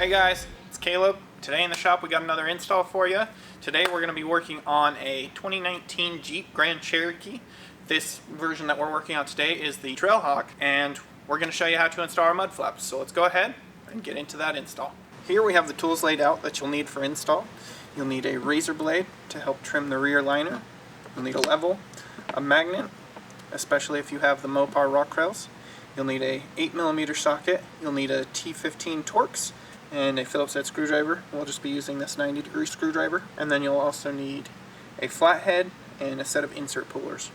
Hey guys, it's Caleb. Today in the shop we got another install for you. Today we're going to be working on a 2019 Jeep Grand Cherokee. This version that we're working on today is the Trailhawk, and we're going to show you how to install our mud flaps. So let's go ahead and get into that install. Here we have the tools laid out that you'll need for install. You'll need a razor blade to help trim the rear liner. You'll need a level, a magnet, especially if you have the Mopar rock rails. You'll need a 8mm socket. You'll need a T15 Torx and a Phillips head screwdriver. We'll just be using this 90-degree screwdriver. And then you'll also need a flathead and a set of insert pullers.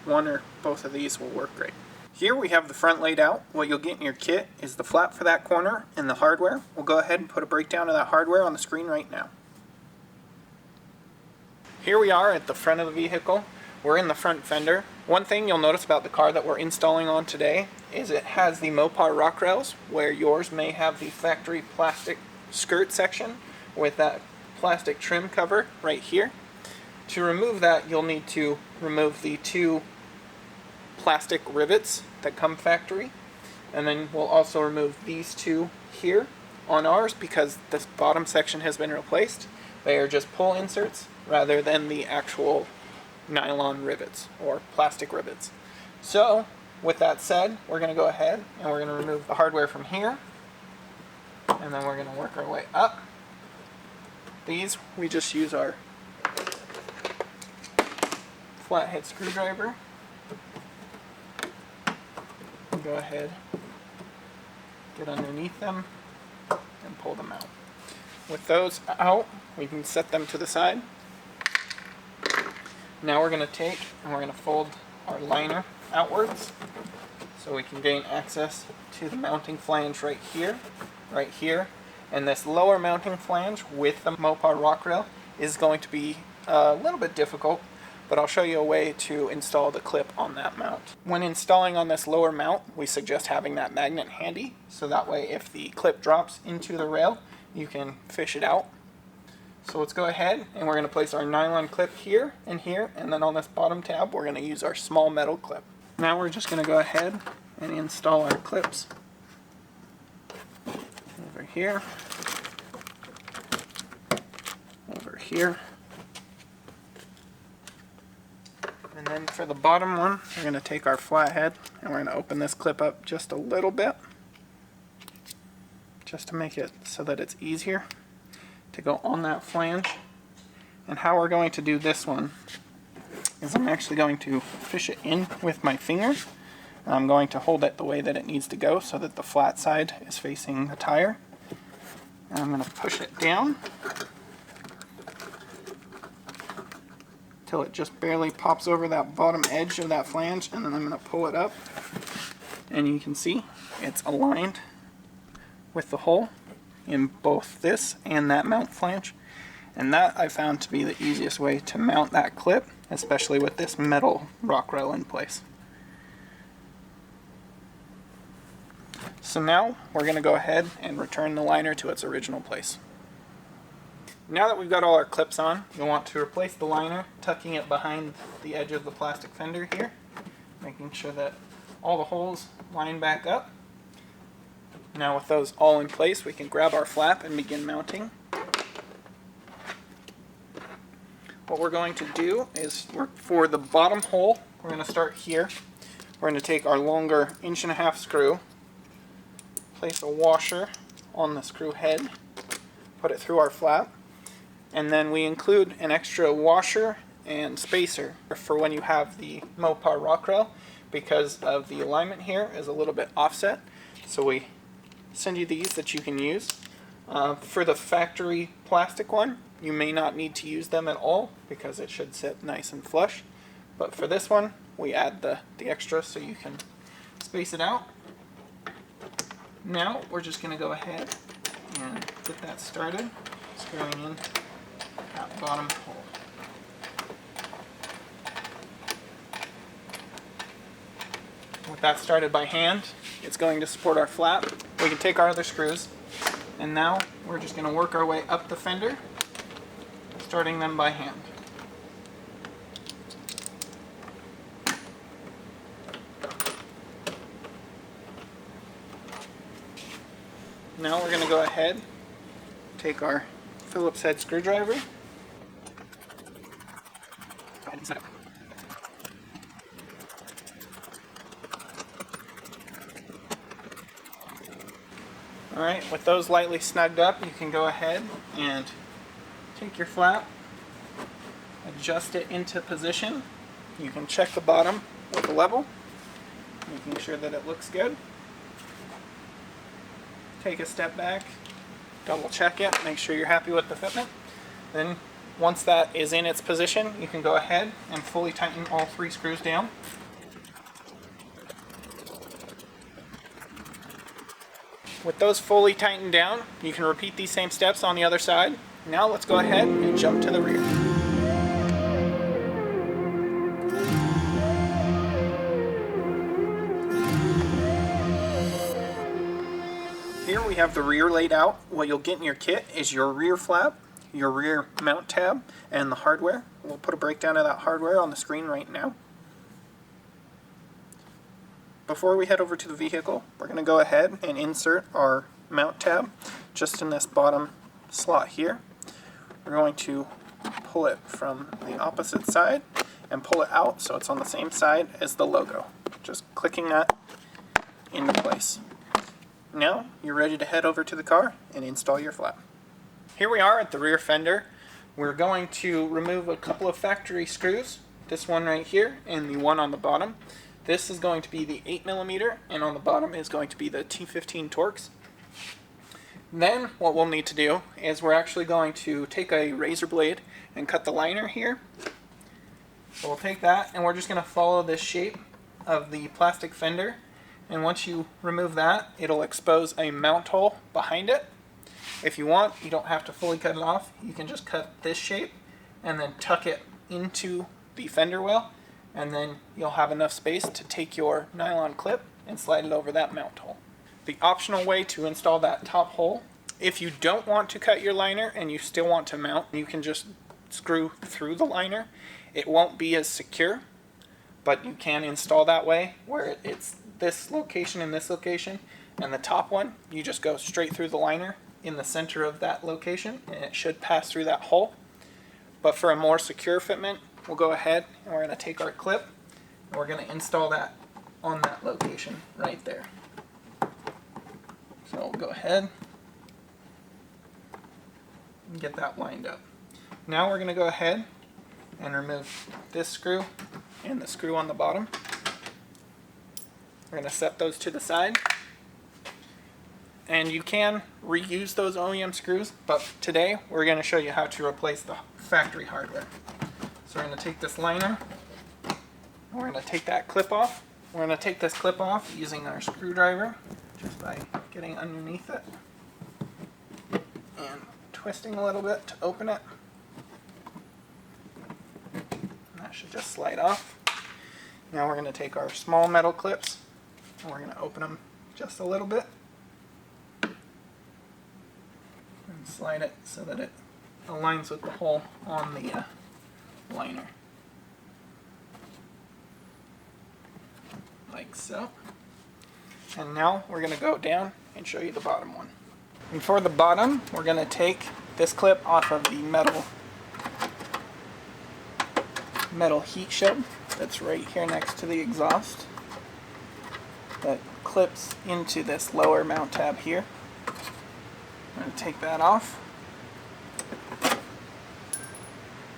One or both of these will work great. Here we have the front laid out. What you'll get in your kit is the flap for that corner and the hardware. We'll go ahead and put a breakdown of that hardware on the screen right now. Here we are at the front of the vehicle. We're in the front fender. One thing you'll notice about the car that we're installing on today is it has the Mopar rock rails, where yours may have the factory plastic skirt section with that plastic trim cover right here. To remove that, you'll need to remove the two plastic rivets that come factory, and then we'll also remove these two here on ours because this bottom section has been replaced. They are just pull inserts rather than the actual nylon rivets or plastic rivets. So with that said, we're going to go ahead and we're going to remove the hardware from here, and then we're going to work our way up. These we just use our flathead screwdriver. Go ahead, get underneath them and pull them out. With those out, we can set them to the side. Now we're going to take and we're going to fold our liner outwards so we can gain access to the mounting flange right here, and this lower mounting flange with the Mopar rock rail is going to be a little bit difficult, but I'll show you a way to install the clip on that mount. When installing on this lower mount, we suggest having that magnet handy, so that way if the clip drops into the rail, you can fish it out. So let's go ahead and we're going to place our nylon clip here, and then on this bottom tab we're going to use our small metal clip. Now we're just going to go ahead and install our clips over here, and then for the bottom one we're going to take our flathead and we're going to open this clip up just a little bit just to make it so that it's easier to go on that flange. And how we're going to do this one is I'm actually going to fish it in with my finger. I'm going to hold it the way that it needs to go so that the flat side is facing the tire. And I'm going to push it down till it just barely pops over that bottom edge of that flange, and then I'm going to pull it up, and you can see it's aligned with the hole in both this and that mount flange, and that I found to be the easiest way to mount that clip, especially with this metal rock rail in place. So now we're going to go ahead and return the liner to its original place. Now that we've got all our clips on, you'll want to replace the liner, tucking it behind the edge of the plastic fender here, making sure that all the holes line back up. Now with those all in place, we can grab our flap and begin mounting. What we're going to do is, for the bottom hole, we're going to start here. We're going to take our longer 1.5" screw, place a washer on the screw head, put it through our flap, and then we include an extra washer and spacer for when you have the Mopar rock rail, because of the alignment here is a little bit offset. So we send you these that you can use. For the factory plastic one, you may not need to use them at all because it should sit nice and flush. But for this one, we add the extra so you can space it out. Now we're just going to go ahead and get that started, screwing in that bottom hole. With that started by hand, it's going to support our flap. We can take our other screws, and now we're just going to work our way up the fender, starting them by hand. Now we're going to go ahead take our Phillips head screwdriver. Alright, with those lightly snugged up, you can go ahead and take your flap, adjust it into position. You can check the bottom with a level, making sure that it looks good. Take a step back, double check it, make sure you're happy with the fitment. Then once that is in its position, you can go ahead and fully tighten all 3 screws down. With those fully tightened down, you can repeat these same steps on the other side. Now let's go ahead and jump to the rear. Here we have the rear laid out. What you'll get in your kit is your rear flap, your rear mount tab, and the hardware. We'll put a breakdown of that hardware on the screen right now. Before we head over to the vehicle, we're going to go ahead and insert our mount tab just in this bottom slot here. We're going to pull it from the opposite side and pull it out so it's on the same side as the logo. Just clicking that into place. Now you're ready to head over to the car and install your flap. Here we are at the rear fender. We're going to remove a couple of factory screws, this one right here and the one on the bottom. This is going to be the 8mm, and on the bottom is going to be the T15 Torx. Then what we'll need to do is we're actually going to take a razor blade and cut the liner here. So we'll take that and we're just going to follow this shape of the plastic fender, and once you remove that, it'll expose a mount hole behind it. If you want, you don't have to fully cut it off. You can just cut this shape and then tuck it into the fender well, and then you'll have enough space to take your nylon clip and slide it over that mount hole. The optional way to install that top hole, if you don't want to cut your liner and you still want to mount, you can just screw through the liner. It won't be as secure, but you can install that way, where it's this location and this location, and the top one, you just go straight through the liner in the center of that location, and it should pass through that hole. But for a more secure fitment, we'll go ahead and we're going to take our clip and we're going to install that on that location right there. So we'll go ahead and get that lined up. Now we're going to go ahead and remove this screw and the screw on the bottom. We're going to set those to the side. And you can reuse those OEM screws, but today we're going to show you how to replace the factory hardware. So we're going to take this liner, we're going to take that clip off. We're going to take this clip off using our screwdriver, just by getting underneath it and twisting a little bit to open it. And that should just slide off. Now we're going to take our small metal clips and we're going to open them just a little bit and slide it so that it aligns with the hole on the liner, like so. And now we're going to go down and show you the bottom one. And for the bottom, we're going to take this clip off of the metal heat shield that's right here next to the exhaust that clips into this lower mount tab here. I'm going to take that off.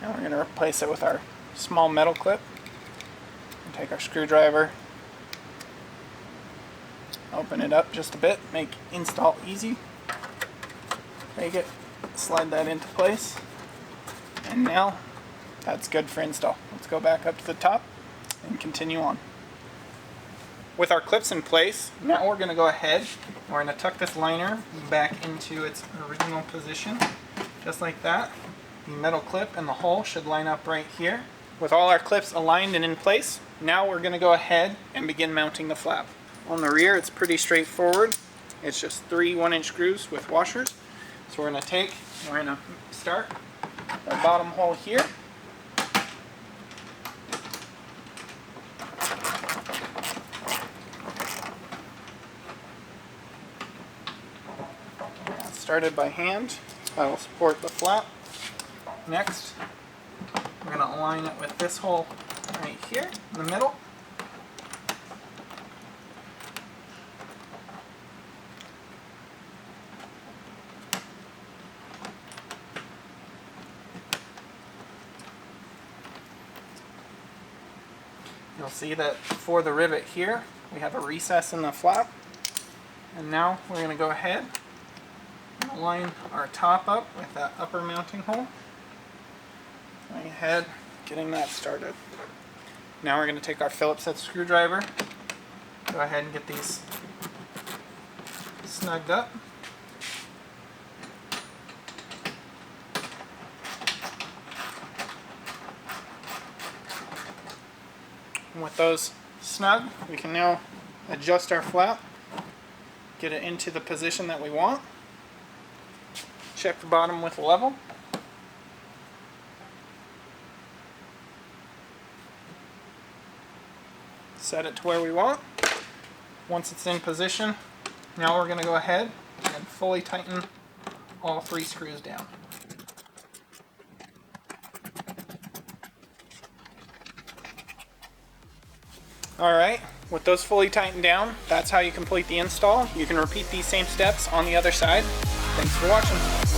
Now we're going to replace it with our small metal clip. And take our screwdriver, open it up just a bit, make install easy. Take it, slide that into place, and now that's good for install. Let's go back up to the top and continue on. With our clips in place, now we're going to go ahead and we're going to tuck this liner back into its original position, just like that. The metal clip and the hole should line up right here. With all our clips aligned and in place, now we're going to go ahead and begin mounting the flap. On the rear, it's pretty straightforward. It's just 3 1-inch screws with washers. So we're going to start our bottom hole here. Started by hand, that will support the flap. Next, we're going to align it with this hole right here in the middle. You'll see that for the rivet here, we have a recess in the flap. And now we're going to go ahead and line our top up with that upper mounting hole. Going ahead, getting that started. Now we're going to take our Phillips head screwdriver, go ahead and get these snugged up. And with those snug, we can now adjust our flap, get it into the position that we want. Check the bottom with level. Set it to where we want. Once it's in position, now we're going to go ahead and fully tighten all 3 screws down. Alright, with those fully tightened down, that's how you complete the install. You can repeat these same steps on the other side. Thanks for watching.